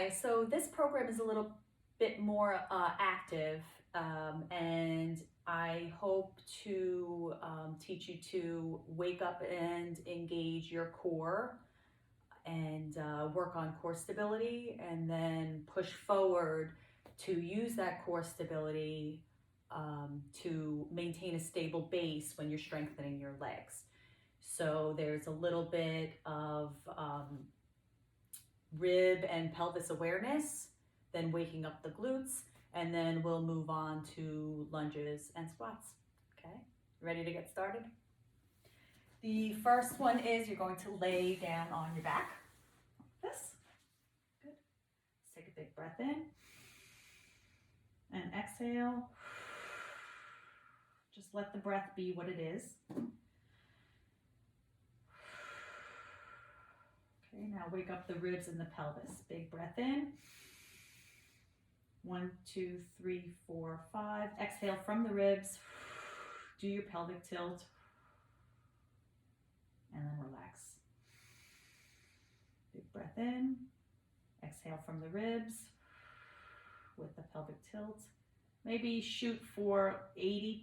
Okay, so this program is a little bit more active, and I hope to teach you to wake up and engage your core and work on core stability, and then push forward to use that core stability to maintain a stable base when you're strengthening your legs. So there's a little bit of rib and pelvis awareness, then waking up the glutes, and then we'll move on to lunges and squats. Okay, ready to get started? The first one is you're going to lay down on your back, like this. Good. Let's take a big breath in and exhale. Just let the breath be what it is. Okay, now wake up the ribs and the pelvis. Big breath in. 1, 2, 3, 4, 5. Exhale from the ribs. Do your pelvic tilt. And then relax. Big breath in. Exhale from the ribs with the pelvic tilt. Maybe shoot for 80%,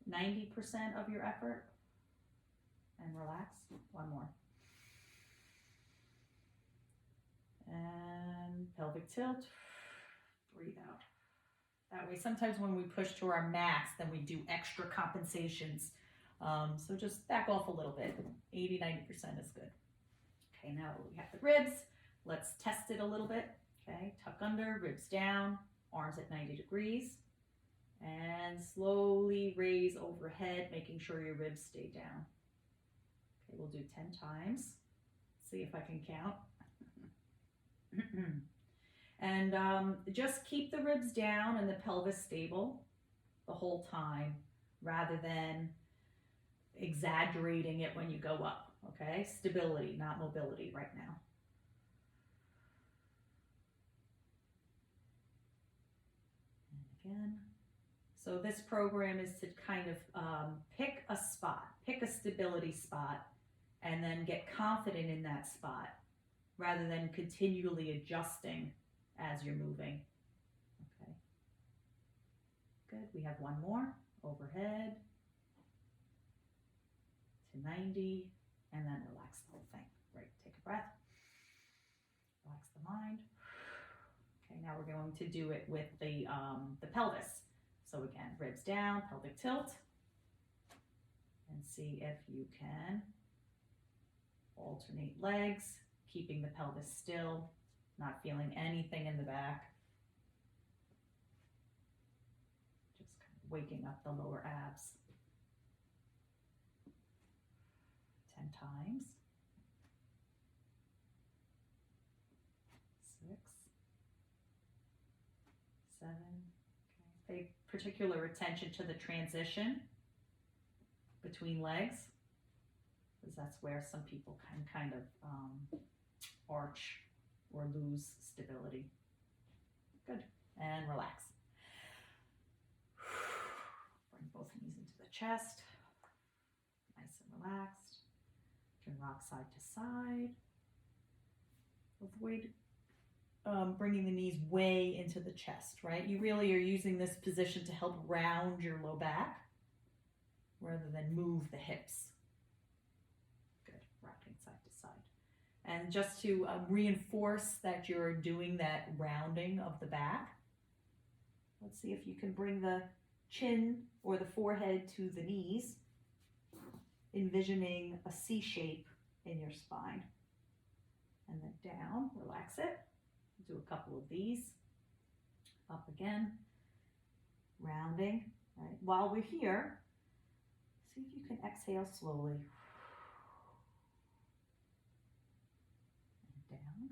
90% of your effort. And relax. One more. And pelvic tilt. Breathe out. That way, sometimes when we push to our max, then we do extra compensations. So just back off a little bit. 80, 90% is good. Okay, now we have the ribs. Let's test it a little bit. Okay, tuck under, ribs down, arms at 90 degrees. And slowly raise overhead, making sure your ribs stay down. Okay, we'll do 10 times. See if I can count. And just keep the ribs down and the pelvis stable the whole time, rather than exaggerating it when you go up. Okay, stability, not mobility right now. And again. So this program is to kind of pick a spot, pick a stability spot, and then get confident in that spot, rather than continually adjusting as you're moving. Okay. Good. We have one more. Overhead to 90, and then relax the whole thing. Great. Take a breath. Relax the mind. Okay, now we're going to do it with the pelvis. So again, ribs down, pelvic tilt, and see if you can alternate legs, keeping the pelvis still, not feeling anything in the back. Just kind of waking up the lower abs. 10 times. 6, 7. Okay. Pay particular attention to the transition between legs, because that's where some people can kind of arch or lose stability. Good. And relax. Bring both knees into the chest. Nice and relaxed. You can rock side to side. Avoid bringing the knees way into the chest, right? You really are using this position to help round your low back rather than move the hips. Good. Rocking side to side. And just to reinforce that you're doing that rounding of the back, let's see if you can bring the chin or the forehead to the knees, envisioning a C shape in your spine. And then down, relax it. Do a couple of these. Up again, rounding. Right? While we're here, see if you can exhale slowly. Down.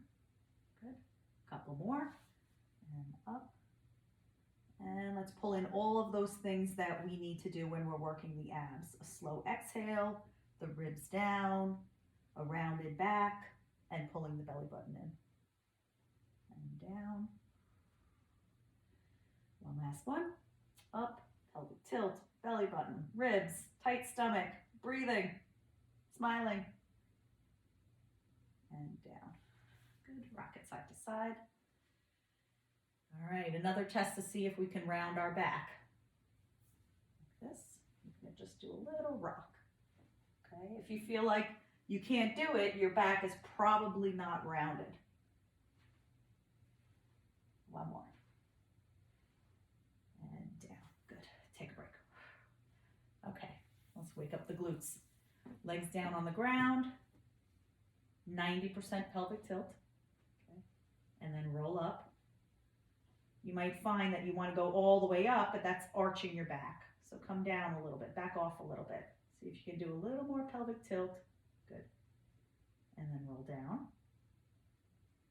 Good. Couple more. And up. And let's pull in all of those things that we need to do when we're working the abs. A slow exhale, the ribs down, a rounded back, and pulling the belly button in. And down. One last one. Up, pelvic tilt, belly button, ribs, tight stomach, breathing, smiling. And down. Good. Rock it side to side. All right, another test to see if we can round our back. Like this. You can just do a little rock. Okay, if you feel like you can't do it, your back is probably not rounded. One more. And down. Good. Take a break. Okay, let's wake up the glutes. Legs down on the ground. 90% pelvic tilt. Okay. And then roll up. You might find that you want to go all the way up, but that's arching your back. So come down a little bit, back off a little bit. See if you can do a little more pelvic tilt. Good. And then roll down.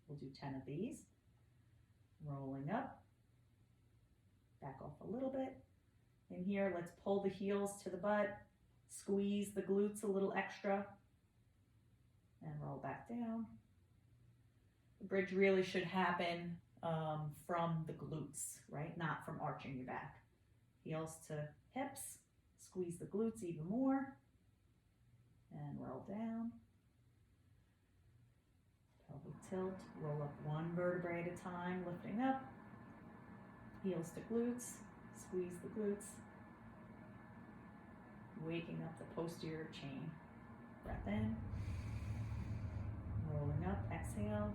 We'll do 10 of these. Rolling up. Back off a little bit. In here, let's pull the heels to the butt. Squeeze the glutes a little extra. And roll back down. The bridge really should happen from the glutes, right? Not from arching your back. Heels to hips. Squeeze the glutes even more. And roll down. Pelvic tilt. Roll up one vertebrae at a time, lifting up. Heels to glutes. Squeeze the glutes. Waking up the posterior chain. Breath in. Rolling up. Exhale.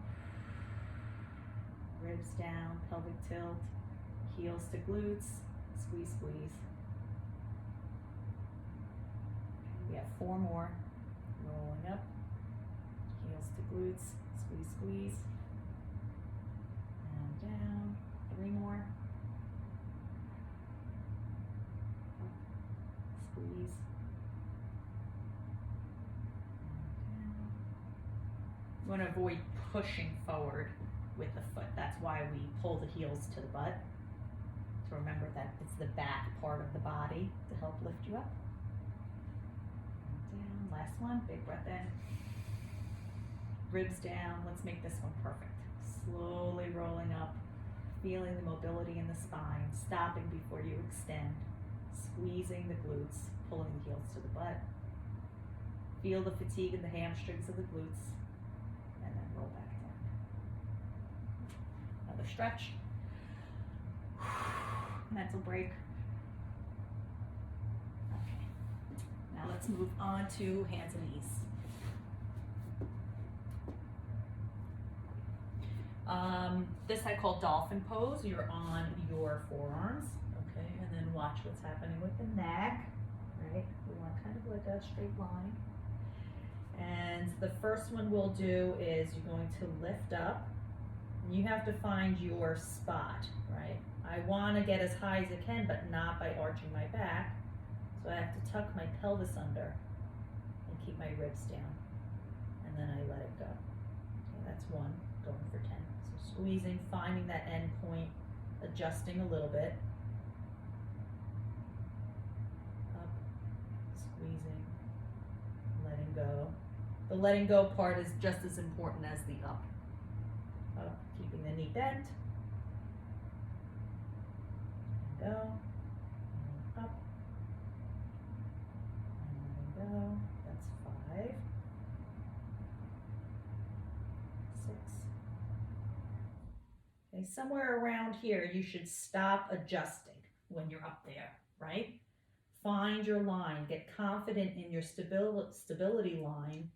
Ribs down. Pelvic tilt. Heels to glutes. Squeeze, squeeze. We have 4 more. Rolling up. Heels to glutes. Squeeze, squeeze. And down. 3 more. Up. Squeeze. And down. You want to avoid pushing forward with the foot. That's why we pull the heels to the butt. So remember that it's the back part of the body to help lift you up. And down. Last one. Big breath in. Ribs down. Let's make this one perfect. Slowly rolling up. Feeling the mobility in the spine. Stopping before you extend. Squeezing the glutes. Pulling the heels to the butt. Feel the fatigue in the hamstrings of the glutes. And then roll back down. Another stretch. Mental break. Okay. Now let's move on to hands and knees. This I call Dolphin Pose. You're on your forearms, okay, and then watch what's happening with the neck, right? We want kind of like a straight line. And the first one we'll do is you're going to lift up. You have to find your spot, right? I want to get as high as I can, but not by arching my back. So I have to tuck my pelvis under and keep my ribs down. And then I let it go. Okay, that's 1, going for 10. So squeezing, finding that end point, adjusting a little bit. Up, squeezing, letting go. The letting go part is just as important as the up. Up, keeping the knee bent. And go. And up. And letting go. That's 5. 6. Okay, somewhere around here, you should stop adjusting when you're up there, right? Find your line. Get confident in your stability line.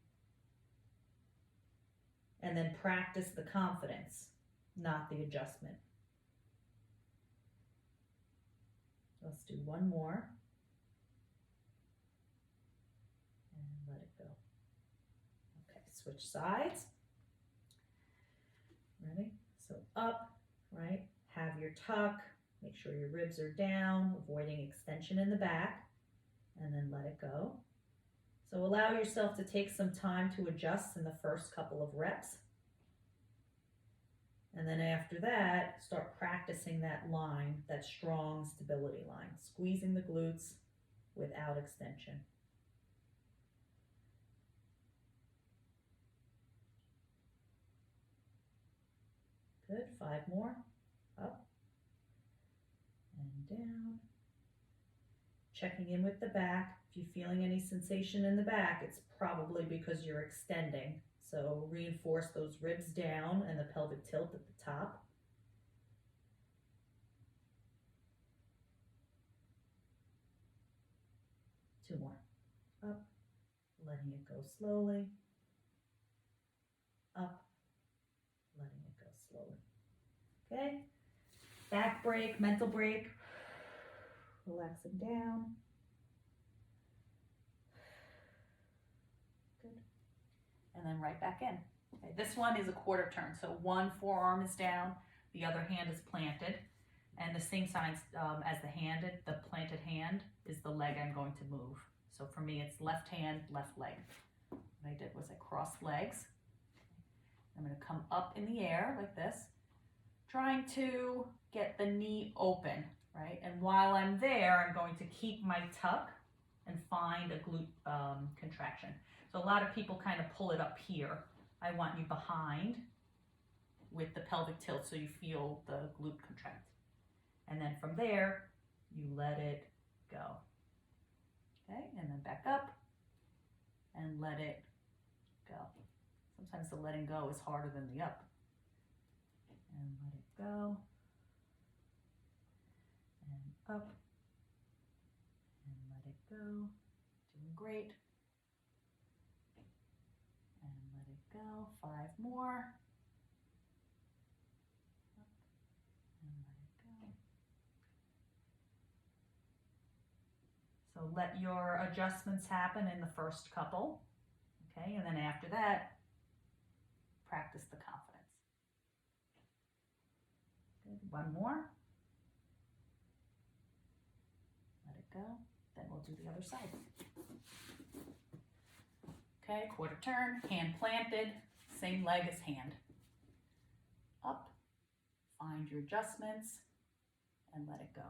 And then practice the confidence, not the adjustment. Let's do 1 more. And let it go. Okay, switch sides. Ready? So up, right? Have your tuck. Make sure your ribs are down, avoiding extension in the back. And then let it go. So allow yourself to take some time to adjust in the first couple of reps. And then after that, start practicing that line, that strong stability line, squeezing the glutes without extension. Good, 5 more, up and down. Checking in with the back. If you're feeling any sensation in the back, it's probably because you're extending. So reinforce those ribs down and the pelvic tilt at the top. Two more. Up, letting it go slowly. Up, letting it go slowly. Okay, back break, mental break. Relaxing down. Good. And then right back in. Okay, this one is a quarter turn. So one forearm is down, the other hand is planted. And the same signs as the planted hand is the leg I'm going to move. So for me, it's left hand, left leg. What I did was I crossed legs. I'm going to come up in the air like this, trying to get the knee open, right? And while I'm there, I'm going to keep my tuck and find a glute contraction. So a lot of people kind of pull it up here. I want you behind with the pelvic tilt so you feel the glute contract. And then from there, you let it go. Okay, and then back up and let it go. Sometimes the letting go is harder than the up. And let it go. And up. And let it go. Doing great. And let it go. 5 more. Up. And let it go. So let your adjustments happen in the first couple. Okay, and then after that, practice the confidence. Good. One more. Let it go. Then we'll do the other side. Okay, quarter turn, hand planted, same leg as hand. Up, find your adjustments, and let it go.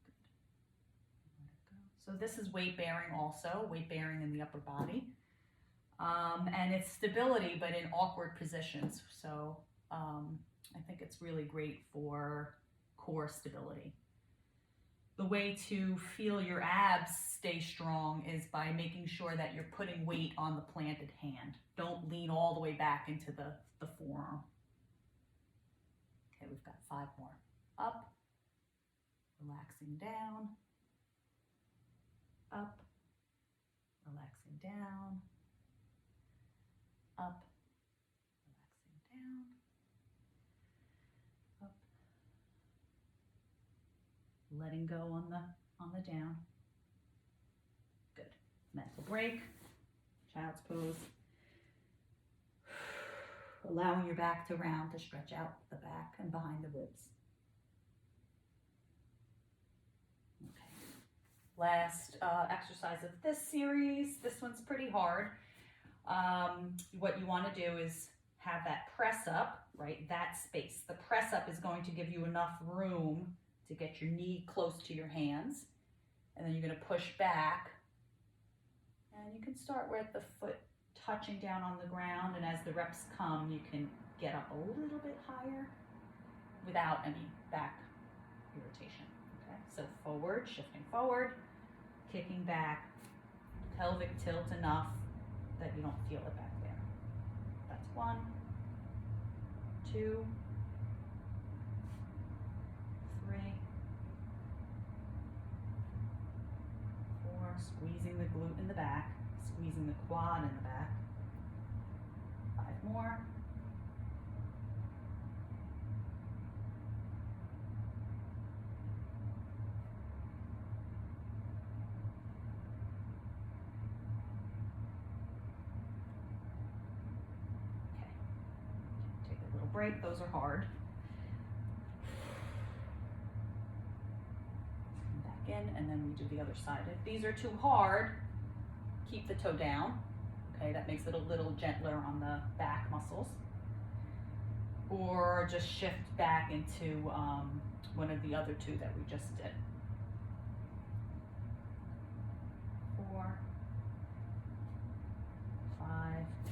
Good. Let it go. So this is weight bearing also, weight bearing in the upper body. And it's stability, but in awkward positions. So I think it's really great for core stability. The way to feel your abs stay strong is by making sure that you're putting weight on the planted hand. Don't lean all the way back into the forearm. Okay, we've got 5 more. Up, relaxing down, up, relaxing down, up, relaxing down, up, letting go on the down. Good. Mental break, child's pose. Allowing your back to round to stretch out the back and behind the ribs. Okay. Last exercise of this series. This one's pretty hard. What you want to do is have that press up, right? That space. The press up is going to give you enough room to get your knee close to your hands. And then you're going to push back. And you can start with the foot touching down on the ground. And as the reps come, you can get up a little bit higher without any back irritation. Okay? So forward, shifting forward, kicking back, pelvic tilt enough that you don't feel it back there. That's 1, 2, 3, 4, squeezing the glute in the back, squeezing the quad in the back. 5 more. Break, those are hard. Come back in, and then we do the other side. If these are too hard, keep the toe down. Okay, that makes it a little gentler on the back muscles. Or just shift back into one of the other 2 that we just did. 4, 5,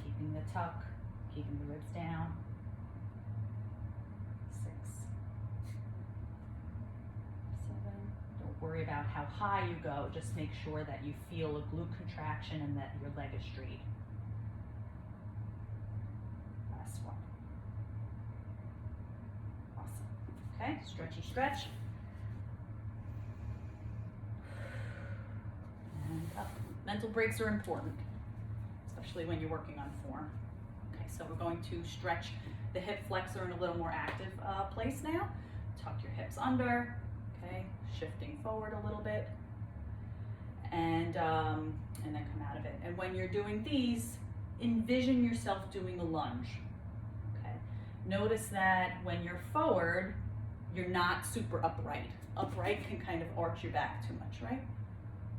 keeping the tuck, keeping the ribs down. 6, 7. Don't worry about how high you go. Just make sure that you feel a glute contraction and that your leg is straight. Okay, stretchy stretch. And up. Mental breaks are important, especially when you're working on form. Okay, so we're going to stretch the hip flexor in a little more active place now. Tuck your hips under, okay, shifting forward a little bit, and then come out of it. And when you're doing these, envision yourself doing a lunge, okay? Notice that when you're forward, you're not super upright. Upright can kind of arch your back too much, right?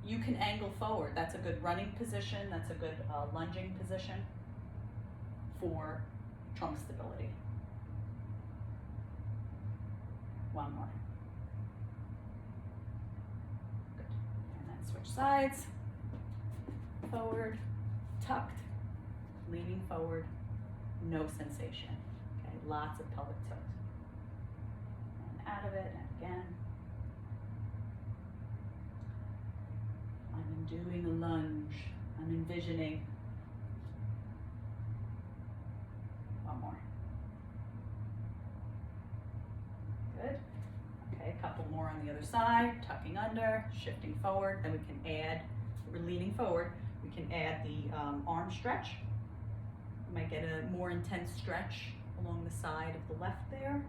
You can angle forward. That's a good running position. That's a good lunging position for trunk stability. One more. Good. And then switch sides. Forward, tucked, leaning forward, no sensation. Okay, lots of pelvic tilt. And out of it, and again. I'm doing a lunge. I'm envisioning. One more. Good. Okay, a couple more on the other side. Tucking under, shifting forward. Then we can add, we're leaning forward. We can add the arm stretch. You might get a more intense stretch along the side of the left there.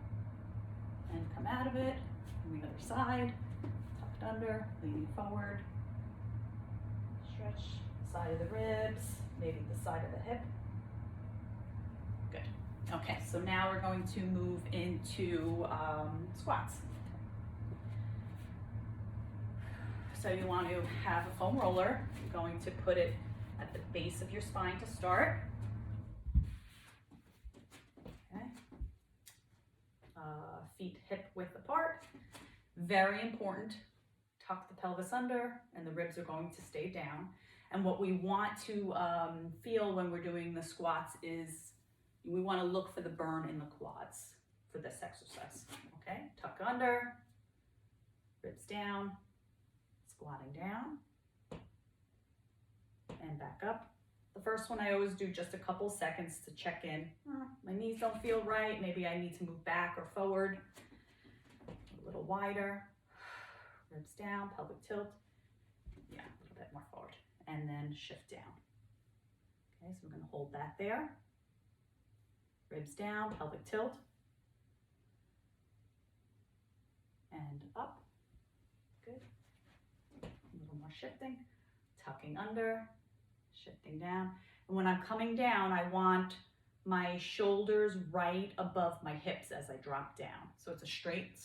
And come out of it. On the other side. Tucked under, leaning forward. Stretch the side of the ribs, maybe the side of the hip. Good. Okay, so now we're going to move into squats. So you want to have a foam roller. You're going to put it at the base of your spine to start. Okay. Feet hip width apart. Very important. Tuck the pelvis under and the ribs are going to stay down. And what we want to feel when we're doing the squats is we want to look for the burn in the quads for this exercise. Okay, tuck under, ribs down, squatting down, and back up. The first one I always do just a couple seconds to check in. My knees don't feel right. Maybe I need to move back or forward. A little wider. Ribs down, pelvic tilt. Yeah, a little bit more forward. And then shift down. Okay, so we're going to hold that there. Ribs down, pelvic tilt. And up. Good. A little more shifting. Tucking under, shifting down. And when I'm coming down, I want my shoulders right above my hips as I drop down. So it's a straight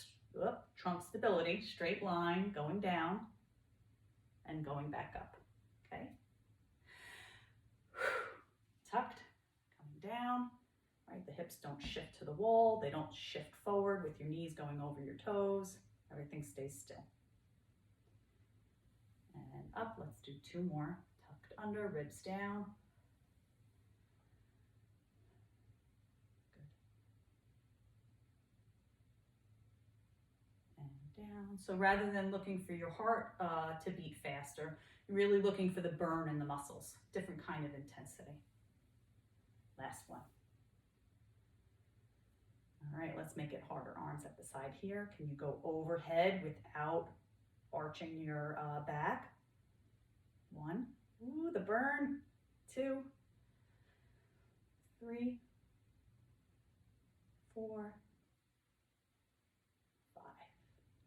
trunk stability, straight line going down and going back up. Okay. Tucked, coming down. Right, the hips don't shift to the wall. They don't shift forward with your knees going over your toes. Everything stays still. And up, let's do two more. Tucked under, ribs down. Good. And down. So rather than looking for your heart to beat faster, you're really looking for the burn in the muscles. Different kind of intensity. Last one. All right, let's make it harder. Arms at the side here. Can you go overhead without arching your back? One. Ooh, the burn. 2, 3, 4, 5.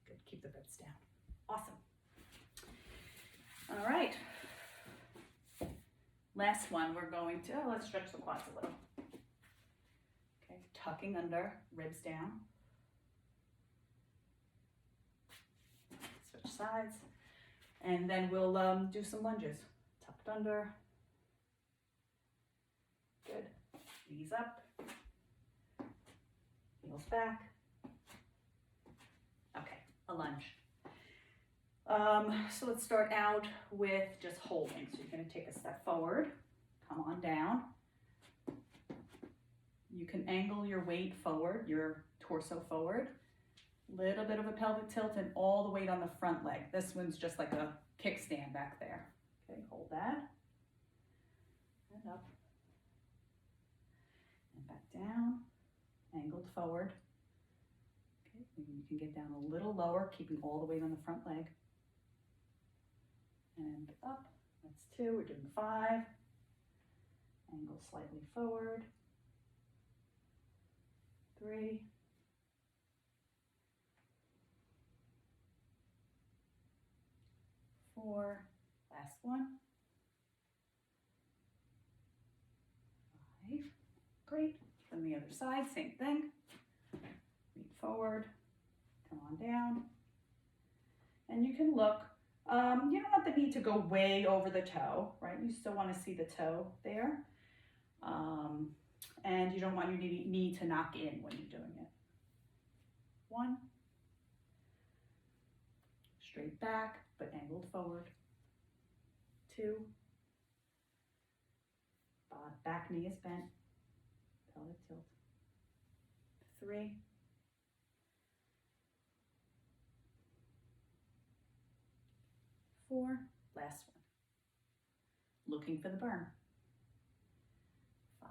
Good, keep the ribs down. Awesome. All right. Last one, we're going to, let's stretch the quads a little. Okay, tucking under, ribs down. Switch sides. And then we'll do some lunges. Tucked under. Good. Knees up. Heels back. Okay, a lunge. So let's start out with just holding. So you're going to take a step forward, come on down. You can angle your weight forward, your torso forward. Little bit of a pelvic tilt and all the weight on the front leg. This one's just like a kickstand back there. Okay, hold that. And up. And back down. Angled forward. Okay, You can get down a little lower, keeping all the weight on the front leg. And up. That's 2. We're doing 5. Angle slightly forward. 3. 4. Last one. 5. Great. From the other side, same thing. Lean forward. Come on down. And you can look. You don't want the knee to go way over the toe, right? You still want to see the toe there. And you don't want your knee to knock in when you're doing it. 1. Straight back, but angled forward. 2. Back knee is bent. Pelvic tilt. 3. 4. Last one. Looking for the burn. 5.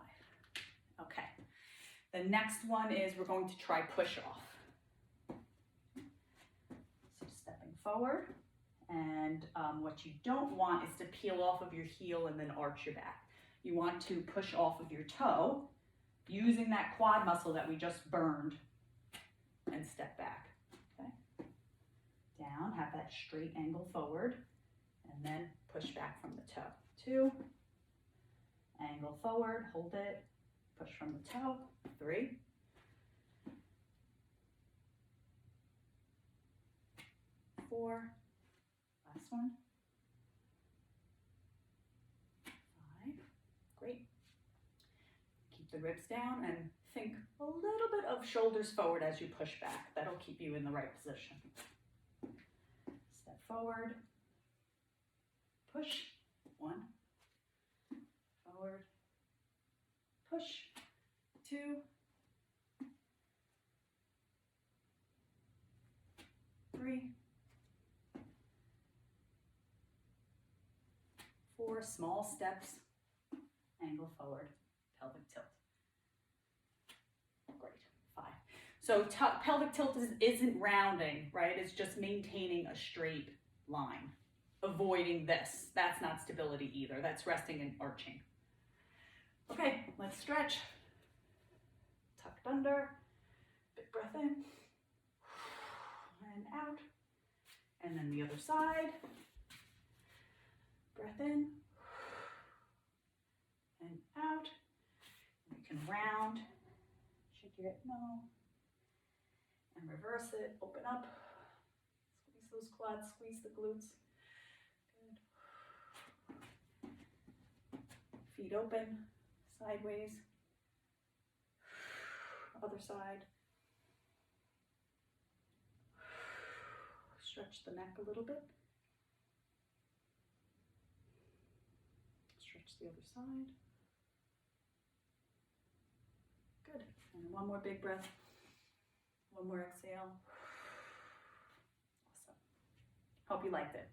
Okay. The next one is we're going to try push off. So stepping forward, and what you don't want is to peel off of your heel and then arch your back. You want to push off of your toe using that quad muscle that we just burned and step back. Okay. Down, have that straight angle forward, and then push back from the toe. 2, angle forward, hold it, push from the toe. 3, 4, last one. 5, great. Keep the ribs down and think a little bit of shoulders forward as you push back. That'll keep you in the right position. Step forward, push, 1, forward, push, 2, 3, 4, small steps, angle forward, pelvic tilt. Great, 5. So pelvic tilt isn't rounding, right? It's just maintaining a straight line, avoiding this. That's not stability either. That's resting and arching. Okay, let's stretch. Tucked under, big breath in, and out. And then the other side. Breath in, and out. You can round, shake your hip, no, and reverse it, open up, squeeze those quads, squeeze the glutes. Good. Feet open, sideways, other side. Stretch the neck a little bit. Stretch the other side. Good. And one more big breath. One more exhale. Awesome. Hope you liked it.